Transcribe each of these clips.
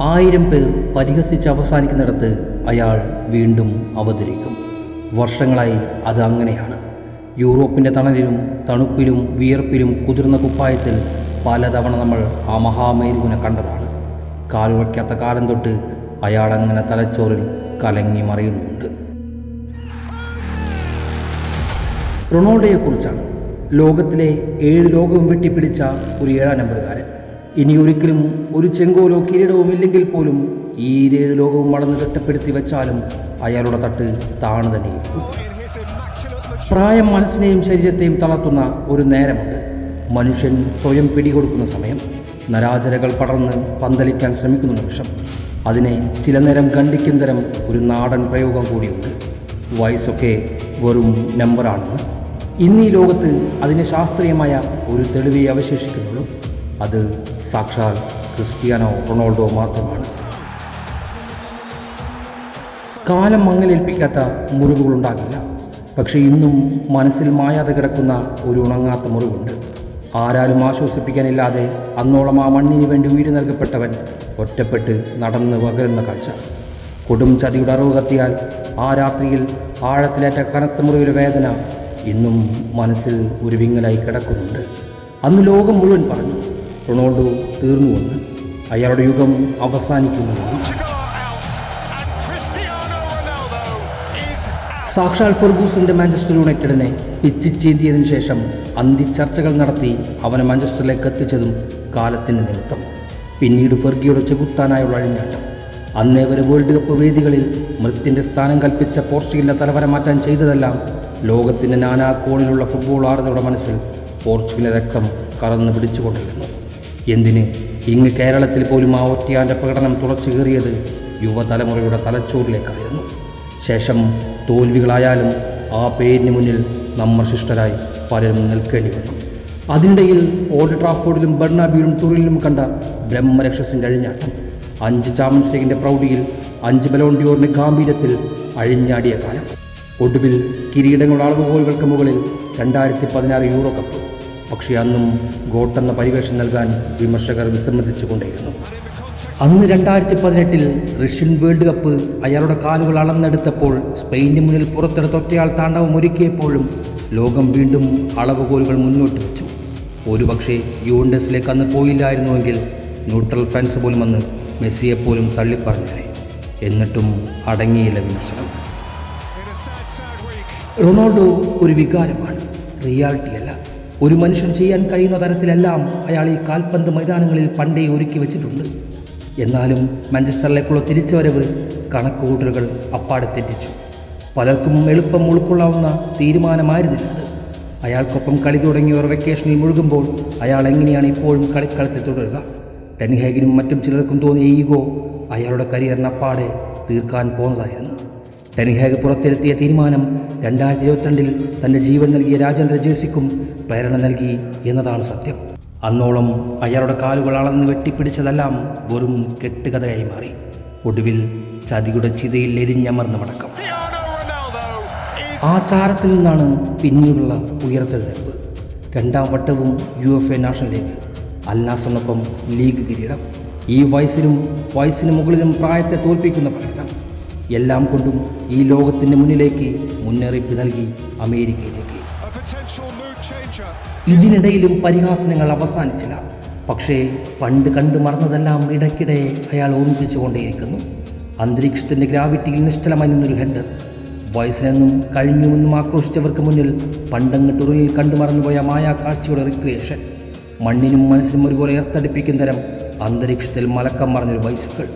1000 പേർ പരിഹസിച്ച് അവസാനിക്കുന്നിടത്ത് അയാൾ വീണ്ടും അവതരിക്കും. വർഷങ്ങളായി അത് അങ്ങനെയാണ്. യൂറോപ്പിൻ്റെ തണലിലും തണുപ്പിലും വിയർപ്പിലും കുതിർന്ന കുപ്പായത്തിൽ പലതവണ നമ്മൾ ആ മഹാമേരുവിനെ കണ്ടതാണ്. കാലുവയ്ക്കാത്ത കാലം തൊട്ട് അയാളങ്ങനെ തലച്ചോറിൽ കലങ്ങി മറിയുന്നുണ്ട്. റൊണാൾഡോയെക്കുറിച്ചാണ്. ലോകത്തിലെ 7 ലോകവും വെട്ടിപ്പിടിച്ച ഒരു 7-ാം നമ്പറുകാരൻ. ഇനി ഒരിക്കലും ഒരു ചെങ്കോലോ കിരീടവും ഇല്ലെങ്കിൽ പോലും ഈ 7 ലോകവും മടന്ന് കെട്ടപ്പെടുത്തി വെച്ചാലും അയാളുടെ തട്ട് താണു തന്നെയിരിക്കും. പ്രായം മനസ്സിനെയും ശരീരത്തെയും തളർത്തുന്ന ഒരു നേരമുണ്ട്. മനുഷ്യൻ സ്വയം പിടികൊടുക്കുന്ന സമയം. നരാചരകൾ പടർന്ന് പന്തലിക്കാൻ ശ്രമിക്കുന്ന നിമിഷം. അതിനെ ചില നേരം ഖണ്ഡിക്കും തരം ഒരു നാടൻ പ്രയോഗം കൂടിയുണ്ട്. വയസ്സൊക്കെ വെറും നമ്പറാണെന്ന്. ഇന്നീ ലോകത്ത് അതിന് ശാസ്ത്രീയമായ ഒരു തെളിവേ അവശേഷിക്കുന്നുള്ളൂ. അത് സാക്ഷാൽ ക്രിസ്ത്യാനോ റൊണാൾഡോ മാത്രമാണ്. കാലം മങ്ങലേൽപ്പിക്കാത്ത മുറിവുകളുണ്ടാകില്ല. പക്ഷേ ഇന്നും മനസ്സിൽ മായാതെ കിടക്കുന്ന ഒരു ഉണങ്ങാത്ത മുറിവുണ്ട്. ആരാലും ആശ്വസിപ്പിക്കാനില്ലാതെ അന്നോളം ആ മണ്ണിന് വേണ്ടി ഉയിര് നൽകപ്പെട്ടവൻ ഒറ്റപ്പെട്ട് നടന്ന് പകരുന്ന കാഴ്ച. കൊടും ചതിയുടെ അറിവ് കത്തിയാൽ ആ രാത്രിയിൽ ആഴത്തിലേറ്റ കനത്ത മുറിവിലെ വേദന ഇന്നും മനസ്സിൽ ഒരു വിങ്ങലായി കിടക്കുന്നുണ്ട്. അന്ന് ലോകം മുഴുവൻ പറഞ്ഞു റൊണാൾഡോ തീർന്നുവെന്ന്, അയാളുടെ യുഗം അവസാനിക്കുന്നുവെന്ന്. സാക്ഷാൽ ഫെർഗൂസന്റെ മാഞ്ചസ്റ്റർ യുണൈറ്റഡിനെ പിച്ചിച്ചീന്തിയതിനു ശേഷം അന്തിച്ചർച്ചകൾ നടത്തി അവനെ മാഞ്ചസ്റ്ററിലേക്ക് എത്തിച്ചതും കാലത്തിൻ്റെ നിമിത്തം. പിന്നീട് ഫെർഗിയുടെ ചെകുത്താനായുള്ള അഴിഞ്ഞാട്ടം. അന്നേ വരെ വേൾഡ് കപ്പ് വേദികളിൽ മൃത്യൻ്റെ സ്ഥാനം കൽപ്പിച്ച പോർച്ചുഗലിൻ്റെ തലവര മാറ്റാൻ ചെയ്തതെല്ലാം ലോകത്തിൻ്റെ നാനാകോണിലുള്ള ഫുട്ബോൾ ആർന്നവരുടെ മനസ്സിൽ പോർച്ചുഗലിലെ രക്തം കറന്ന് പിടിച്ചുകൊണ്ടിരുന്നു. എന്തിന് ഇങ്ങ് കേരളത്തിൽ പോലും ആ ഒറ്റയാൻ്റെ പ്രകടനം തുളച്ചു കയറിയത് യുവതലമുറയുടെ തലച്ചോറിലേക്കായിരുന്നു. ശേഷം തോൽവികളായാലും ആ പേരിന് മുന്നിൽ നമ്മൾ ശിഷ്ടരായി പലരും നിൽക്കേണ്ടി വന്നു. അതിനിടയിൽ ഓൾഡ് ട്രാഫോർഡിലും ബെർണാബ്യൂവിലും തുറിലും കണ്ട ബ്രഹ്മരക്ഷസിൻ്റെ അഴിഞ്ഞാട്ടം. 5 ചാമ്പ്യൻസ് ലീഗിൻ്റെ പ്രൗഢിയിൽ 5 ബലോൺ ഡിയോറിൻ്റെ ഗാംഭീര്യത്തിൽ അഴിഞ്ഞാടിയ കാലം. ഒടുവിൽ കിരീടങ്ങളുടെ അളവുകോലുകൾക്ക് മുകളിൽ 2016 യൂറോ കപ്പ്. പക്ഷേ അന്നും ഗോട്ടെന്ന പരിവേഷം നൽകാൻ വിമർശകർ വിസമ്മതിച്ചുകൊണ്ടേയിരുന്നു. അന്ന് 2018 റഷ്യൻ വേൾഡ് കപ്പ് അയാളുടെ കാലുകൾ അളന്നെടുത്തപ്പോൾ സ്പെയിനിന് മുന്നിൽ പുറത്തെടുത്ത ഒറ്റയാൾ താണ്ഡവം ഒരുക്കിയപ്പോഴും ലോകം വീണ്ടും അളവുകോലുകൾ മുന്നോട്ട് വെച്ചു. ഒരുപക്ഷെ യുവെന്റസിലേക്ക് അന്ന് പോയില്ലായിരുന്നുവെങ്കിൽ ന്യൂട്രൽ ഫാൻസ് പോലും അന്ന് മെസ്സിയെപ്പോലും തള്ളിപ്പറഞ്ഞേ. എന്നിട്ടും അടങ്ങിയില്ല വിമർശനം. റൊണാൾഡോ ഒരു വികാരമാണ്, റിയാലിറ്റിയല്ല. ഒരു മനുഷ്യൻ ചെയ്യാൻ കഴിയുന്ന തരത്തിലെല്ലാം അയാൾ ഈ കാൽപന്ത് മൈതാനങ്ങളിൽ പണ്ടേ ഒരുക്കി വെച്ചിട്ടുണ്ട്. എന്നാലും മാഞ്ചസ്റ്ററിലേക്കുള്ള തിരിച്ചുവരവ് കണക്കുകൂട്ടലുകൾ അപ്പാടെ തെറ്റിച്ചു. പലർക്കും എളുപ്പം ഉൾക്കൊള്ളാവുന്ന തീരുമാനമായിരുന്നില്ല അത്. അയാൾക്കൊപ്പം കളി തുടങ്ങിയവർ വെക്കേഷനിൽ മുഴുകുമ്പോൾ അയാൾ എങ്ങനെയാണ് ഇപ്പോഴും കളിക്കളത്തിൽ തുടരുക? ടെൻ ഹാഗിനും മറ്റും ചിലർക്കും തോന്നിയ ഈഗോ അയാളുടെ കരിയറിന് അപ്പാടെ തീർക്കാൻ പോകുന്നതായിരുന്നു. ടെൻ ഹാഗ് പുറത്തിരുത്തിയ തീരുമാനം 2022 തൻ്റെ ജീവൻ നൽകിയ രാജ്യാന്തര ജേഴ്സിക്കും പ്രേരണ നൽകി എന്നതാണ് സത്യം. അന്നോളം അയാളുടെ കാലുകൾ അളന്ന് വെട്ടിപ്പിടിച്ചതെല്ലാം വെറും കെട്ടുകഥയായി മാറി. ഒടുവിൽ ചതിയുടെ ചിതയിൽ എരിഞ്ഞമർന്ന് മടക്കം. ആ ചാരത്തിൽ നിന്നാണ് പിന്നീടുള്ള ഉയർത്തെഴുന്നേൽപ്പ്. 2ാം വട്ടവും UEFA നാഷണൽ ലീഗ്, അൽ നാസറിനൊപ്പം ലീഗ് കിരീടം. ഈ വയസ്സിന് മുകളിലും പ്രായത്തെ തോൽപ്പിക്കുന്ന പ്രകടനം. എല്ലാം കൊണ്ടും ഈ ലോകത്തിൻ്റെ മുന്നിലേക്ക് മുന്നറിയിപ്പ് നൽകി അമേരിക്കയിലേക്ക്. ഇതിനിടയിലും പരിഹാസനങ്ങൾ അവസാനിച്ചില്ല. പക്ഷേ പണ്ട് കണ്ടു മറന്നതെല്ലാം ഇടയ്ക്കിടെ അയാൾ ഓർമ്മിപ്പിച്ചുകൊണ്ടേയിരിക്കുന്നു. അന്തരീക്ഷത്തിൻ്റെ ഗ്രാവിറ്റിയിൽ നിശ്ചലമായി നിന്നൊരു ഹെഡർ. വയസ്സിനെന്നും കഴിഞ്ഞുവെന്നും ആക്രോശിച്ചവർക്ക് മുന്നിൽ പണ്ടങ്ങ് ടൂറിൽ കണ്ടു മറന്നുപോയ മായാ കാഴ്ചയുടെ റിക്രിയേഷൻ. മണ്ണിനും മനസ്സിനും ഒരുപോലെ ഏർത്തടിപ്പിക്കുന്ന തരം അന്തരീക്ഷത്തിൽ മലക്കം മറഞ്ഞൊരു ബൈസിക്കിൾ.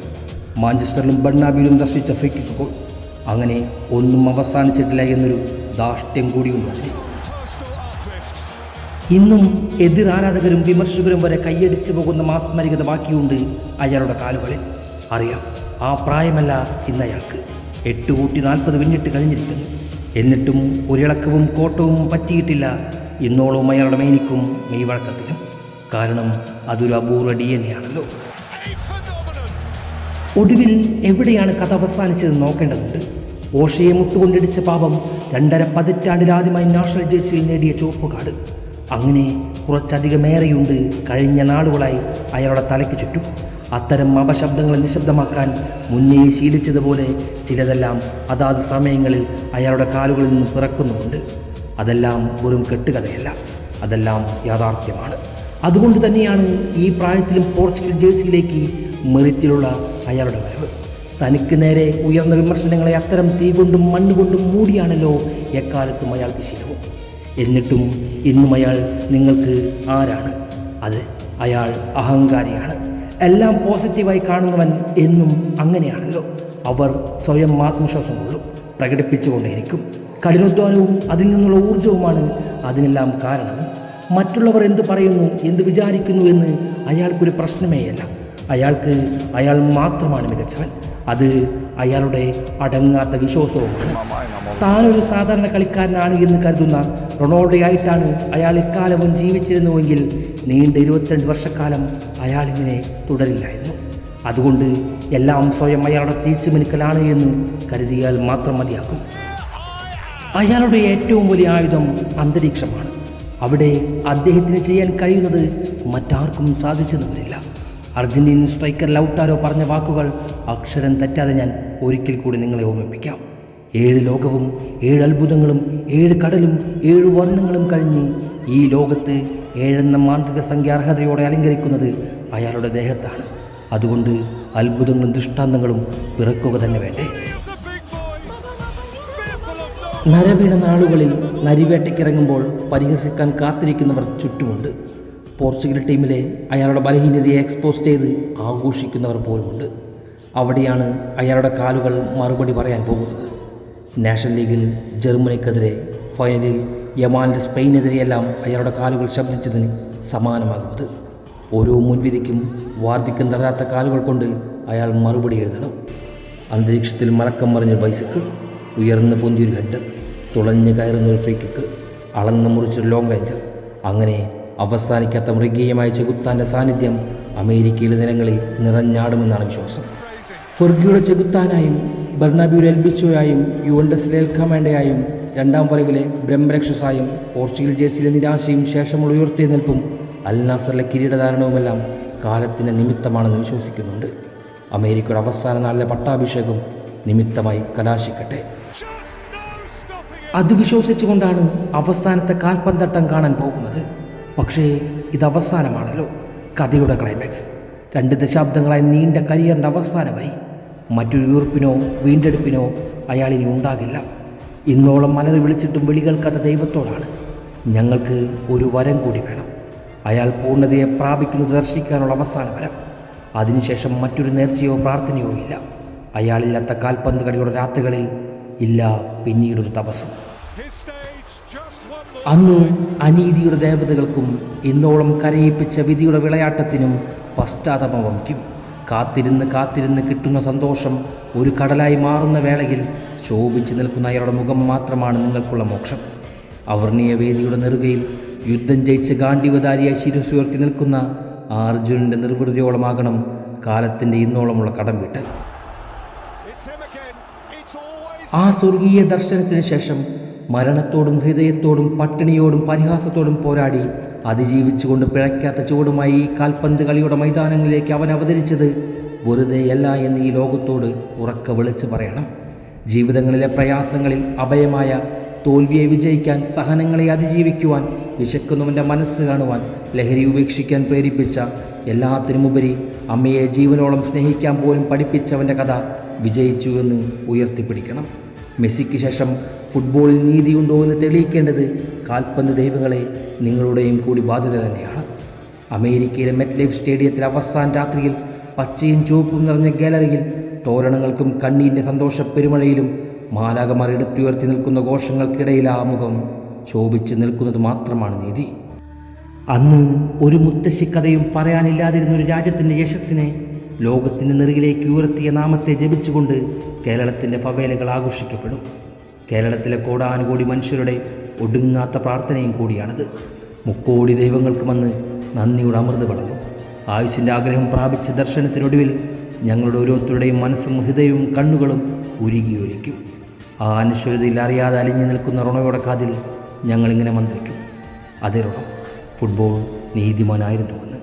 മാഞ്ചസ്റ്ററിലും ബെർണാബ്യൂവിലും ദർശിച്ച ഫ്രീ കിക്ക് ഗോൾ. അങ്ങനെ ഒന്നും അവസാനിച്ചിട്ടില്ല എന്നൊരു ധാർഷ്ട്യം കൂടിയുണ്ട്. ഇന്നും എതിർ ആരാധകരും വിമർശകരും വരെ കൈയടിച്ചു പോകുന്ന മാസ്മരികത ബാക്കിയുണ്ട് അയാളുടെ കാലുകളിൽ. അറിയാം, ആ പ്രായമല്ല ഇന്ന് അയാൾക്ക്. 8 കൂട്ടി 40 പിന്നിട്ട് കഴിഞ്ഞിരിക്കുന്നു. എന്നിട്ടും ഒരിളക്കവും കോട്ടവും പറ്റിയിട്ടില്ല ഇന്നോളവും അയാളുടെ മേനിക്കും മെയ്വഴക്കത്തിനും. കാരണം അതൊരു അപൂർവ DNA ആണല്ലോ. ഒടുവിൽ എവിടെയാണ് കഥ അവസാനിച്ചതെന്ന് നോക്കേണ്ടതുണ്ട്. ഓഷയെ മുട്ടുകൊണ്ടിടിച്ച പാപം 2.5 പതിറ്റാണ്ടിലാദ്യമായി നാഷണൽ ജേഴ്സിയിൽ നേടിയ ചുവപ്പ് കാർഡ്. അങ്ങനെ കുറച്ചധികമേറെയുണ്ട് കഴിഞ്ഞ നാളുകളായി അയാളുടെ തലയ്ക്ക് ചുറ്റും. അത്തരം അപശബ്ദങ്ങളെ നിശബ്ദമാക്കാൻ മുന്നേ ശീലിച്ചതുപോലെ ചിലതെല്ലാം അതാത് സമയങ്ങളിൽ അയാളുടെ കാലുകളിൽ നിന്ന് പിറക്കുന്നുമുണ്ട്. അതെല്ലാം വെറും കെട്ടുകഥയല്ല, അതെല്ലാം യാഥാർത്ഥ്യമാണ്. അതുകൊണ്ട് തന്നെയാണ് ഈ പ്രായത്തിലും പോർച്ചുഗൽ ജേഴ്സിയിലേക്ക് മെറിറ്റിലുള്ള അയാളുടെ വരവ്. തനിക്ക് നേരെ ഉയർന്ന വിമർശനങ്ങളെ അത്തരം തീ കൊണ്ടും മണ്ണുകൊണ്ടും മൂടിയാണല്ലോ എക്കാലത്തും അയാൾക്ക് ശീലവും. എന്നിട്ടും ഇന്നും അയാൾ നിങ്ങൾക്ക് ആരാണ്? അത് അയാൾ അഹങ്കാരിയാണ്. എല്ലാം പോസിറ്റീവായി കാണുന്നവൻ എന്നും അങ്ങനെയാണല്ലോ. അവർ സ്വയം ആത്മവിശ്വാസമുള്ളൂ പ്രകടിപ്പിച്ചുകൊണ്ടേയിരിക്കും. കഠിനാധ്വാനവും അതിൽ നിന്നുള്ള ഊർജവുമാണ് അതിനെല്ലാം കാരണവും. മറ്റുള്ളവർ എന്ത് പറയുന്നു, എന്ത് വിചാരിക്കുന്നു എന്ന് അയാൾക്കൊരു പ്രശ്നമേയല്ല. അയാൾക്ക് അയാൾ മാത്രമാണ് മികച്ചവൻ. അത് അയാളുടെ അടങ്ങാത്ത വിശ്വാസവുമാണ്. താനൊരു സാധാരണ കളിക്കാരനാണ് എന്ന് കരുതുന്ന റൊണാൾഡോയായിട്ടാണ് അയാൾ ഇക്കാലവും ജീവിച്ചിരുന്നുവെങ്കിൽ നീണ്ട 22 വർഷക്കാലം അയാളിങ്ങനെ തുടരില്ലായിരുന്നു. അതുകൊണ്ട് എല്ലാം സ്വയം അയാളുടെ തീച്ചുമിനുക്കലാണ് എന്ന് കരുതിയാൽ മാത്രം മതിയാകും. അയാളുടെ ഏറ്റവും വലിയ ആയുധം അന്തരീക്ഷമാണ്. അവിടെ അദ്ദേഹത്തിന് ചെയ്യാൻ കഴിയുന്നത് മറ്റാർക്കും സാധിച്ചെന്ന് വരില്ല. അർജന്റീനൻ സ്ട്രൈക്കർ ലൗട്ടാരോ പറഞ്ഞ വാക്കുകൾ അക്ഷരം തെറ്റാതെ ഞാൻ ഒരിക്കൽ കൂടി നിങ്ങളെ ഓർമ്മിപ്പിക്കാം. 7 ലോകവും 7 അത്ഭുതങ്ങളും 7 കടലും 7 വർണ്ണങ്ങളും കഴിഞ്ഞ് ഈ ലോകത്ത് 7 എന്ന മാന്ത്രിക സംഖ്യ അർഹതയോടെ അലങ്കരിക്കുന്നത് അയാളുടെ ദേഹത്താണ്. അതുകൊണ്ട് അത്ഭുതങ്ങളും ദൃഷ്ടാന്തങ്ങളും പിറക്കുക തന്നെ വേണ്ടേ? നരവീണ നാളുകളിൽ നരിവേട്ടയ്ക്കിറങ്ങുമ്പോൾ പരിഹസിക്കാൻ കാത്തിരിക്കുന്നവർ ചുറ്റുമുണ്ട്. പോർച്ചുഗൽ ടീമിലെ അയാളുടെ ബലഹീനതയെ എക്സ്പോസ് ചെയ്ത് ആഘോഷിക്കുന്നവർ പോലുമുണ്ട്. അവിടെയാണ് അയാളുടെ കാലുകൾ മറുപടി പറയാൻ പോകുന്നത്. നാഷണൽ ലീഗിൽ ജർമ്മനിക്കെതിരെ, ഫൈനലിൽ യമാലിൻ്റെ സ്പെയിനെതിരെയെല്ലാം അയാളുടെ കാലുകൾ ശബ്ദിച്ചതിന് സമാനമാകുന്നത്. ഓരോ മുൻവിധിക്കും വാർദ്ധക്യം തളരാത്ത കാലുകൾ കൊണ്ട് അയാൾ മറുപടി എഴുതണം. അന്തരീക്ഷത്തിൽ മലക്കം മറിഞ്ഞൊരു ബൈസിക്കിൾ, ഉയർന്ന് പൊന്തിയൊരു ഹെഡർ, തുളഞ്ഞ് കയറുന്നൊരു ഫ്രീ കിക്ക്, അളന്ന് മുറിച്ചൊരു ലോങ് റേഞ്ചർ, അങ്ങനെ അവസാനിക്കാത്ത മൃഗീയമായ ചെകുത്താൻ്റെ സാന്നിധ്യം അമേരിക്കയിലെ നിലങ്ങളിൽ നിറഞ്ഞാടുമെന്നാണ് വിശ്വാസം. ഫെർഗിയുടെ ചെകുത്താനായും ബെർണാബ്യൂവിലെ എൽബിച്ചോയായും യുവൻഡസിലെ എൽ കമാൻഡയായും രണ്ടാം വരവിലെ ബ്രഹ്മരക്ഷസായും പോർച്ചുഗൽ ജേഴ്സിയിലെ നിരാശയും ശേഷമുള്ള ഉയർത്തെഴുന്നേൽപ്പും അൽ നാസറിലെ കിരീടധാരണവുമെല്ലാം കാലത്തിൻ്റെ നിമിത്തമാണെന്ന് വിശ്വസിക്കുന്നുണ്ട്. അമേരിക്കയുടെ അവസാന നാളിലെ പട്ടാഭിഷേകം നിമിത്തമായി കലാശിക്കട്ടെ. അത് വിശ്വസിച്ചുകൊണ്ടാണ് അവസാനത്തെ കാൽപന്തട്ടം കാണാൻ പോകുന്നത്. പക്ഷേ ഇത് അവസാനമാണല്ലോ, കഥയുടെ ക്ലൈമാക്സ്. 2 ദശാബ്ദങ്ങളായി നീണ്ട കരിയറിൻ്റെ അവസാന വരി. മറ്റൊരു ഉയർപ്പിനോ വീണ്ടെടുപ്പിനോ അയാളിനി ഉണ്ടാകില്ല. ഇന്നോളം മലറി വിളിച്ചിട്ടും വിളികൾക്കഥ ദൈവത്തോടാണ്. ഞങ്ങൾക്ക് ഒരു വരം കൂടി വേണം. അയാൾ പൂർണ്ണതയെ പ്രാപിക്കുന്നത് ദർശിക്കാനുള്ള അവസാന വരം. അതിനുശേഷം മറ്റൊരു നേർച്ചയോ പ്രാർത്ഥനയോ ഇല്ല. അയാളില്ലാത്ത കാൽപന്ത് കളിയുടെ രാത്രികളിൽ ഇല്ല പിന്നീടൊരു തപസ്സും. അന്ന് അനീതിയുടെ ദേവതകൾക്കും ഇന്നോളം കരയിപ്പിച്ച വിധിയുടെ വിളയാട്ടത്തിനും പശ്ചാത്തലം വഹിക്കും. കാത്തിരുന്ന് കിട്ടുന്ന സന്തോഷം ഒരു കടലായി മാറുന്ന വേളയിൽ ശോഭിച്ചു നിൽക്കുന്ന അയാളുടെ മുഖം മാത്രമാണ് നിങ്ങൾക്കുള്ള മോക്ഷം. അവർണീയ വേദിയുടെ നെറുകയിൽ യുദ്ധം ജയിച്ച് ഗാണ്ഡീവധാരിയായി ശിരസുയർത്തി നിൽക്കുന്ന അർജുനൻ്റെ നിർവൃതിയോളമാകണം കാലത്തിൻ്റെ ഇന്നോളമുള്ള കടം വീട്ടൽ. ആ സ്വർഗീയ ദർശനത്തിന് ശേഷം മരണത്തോടും ഹൃദയത്തോടും പട്ടിണിയോടും പരിഹാസത്തോടും പോരാടി അതിജീവിച്ചുകൊണ്ട് പിഴയ്ക്കാത്ത ചുവടുമായി ഈ കാൽപന്ത് കളിയുടെ മൈതാനങ്ങളിലേക്ക് അവൻ അവതരിച്ചത് വെറുതെയല്ല എന്ന് ഈ ലോകത്തോട് ഉറക്കെ വിളിച്ചു പറയണം. ജീവിതങ്ങളിലെ പ്രയാസങ്ങളിൽ അഭയമായ തോൽവിയെ വിജയിക്കാൻ, സഹനങ്ങളെ അതിജീവിക്കുവാൻ, വിശക്കുന്നവൻ്റെ മനസ്സ് കാണുവാൻ, ലഹരി ഉപേക്ഷിക്കാൻ പ്രേരിപ്പിച്ച, എല്ലാത്തിനുമുപരി അമ്മയെ ജീവനോളം സ്നേഹിക്കാൻ പോലും പഠിപ്പിച്ചവൻ്റെ കഥ വിജയിച്ചു എന്ന് ഉയർത്തിപ്പിടിക്കണം. മെസ്സിക്ക് ശേഷം ഫുട്ബോളിൽ നീതിയുണ്ടോ എന്ന് തെളിയിക്കേണ്ടത് കാൽപന്ത് ദൈവങ്ങളെ നിങ്ങളുടെയും കൂടി ബാധ്യത തന്നെയാണ്. അമേരിക്കയിലെ മെറ്റ്ലൈഫ് സ്റ്റേഡിയത്തിലെ അവസാന രാത്രിയിൽ പച്ചയും ചുവപ്പും നിറഞ്ഞ ഗാലറിയിൽ തോരണങ്ങൾക്കും കണ്ണീരിൻ്റെ സന്തോഷ പെരുമഴയിലും മാലാകമാർ എടുത്തുയർത്തി നിൽക്കുന്ന ഘോഷങ്ങൾക്കിടയിൽ ആ മുഖം ശോഭിച്ച് നിൽക്കുന്നത് മാത്രമാണ് നീതി. അന്ന് ഒരു മുത്തശ്ശിക്കഥയും പറയാനില്ലാതിരുന്നൊരു രാജ്യത്തിൻ്റെ യശസ്സിനെ ലോകത്തിൻ്റെ നെറുകിലേക്ക് ഉയർത്തിയ നാമത്തെ ജപിച്ചുകൊണ്ട് കേരളത്തിൻ്റെ ഫവേലകൾ ആഘോഷിക്കപ്പെടും. കേരളത്തിലെ കോടാനുകോടി മനുഷ്യരുടെ ഒടുങ്ങാത്ത പ്രാർത്ഥനയും കൂടിയാണത്. 3 കോടി ദൈവങ്ങൾക്കുമെന്ന് നന്ദിയുടെ അമൃത് വളർന്നു. ആയുഷിൻ്റെ ആഗ്രഹം പ്രാപിച്ച ദർശനത്തിനൊടുവിൽ ഞങ്ങളുടെ ഓരോരുത്തരുടെയും മനസ്സും ഹൃദയവും കണ്ണുകളും ഉരുകിയൊലിക്കും. ആ അനശ്വരതയിൽ അറിയാതെ അലിഞ്ഞു നിൽക്കുന്ന റൊണോയുടെ കാതിൽ ഞങ്ങളിങ്ങനെ മന്ത്രിക്കും, അതേ റൊണോ, ഫുട്ബോൾ നീതിമാനായിരുന്നുവെന്ന്.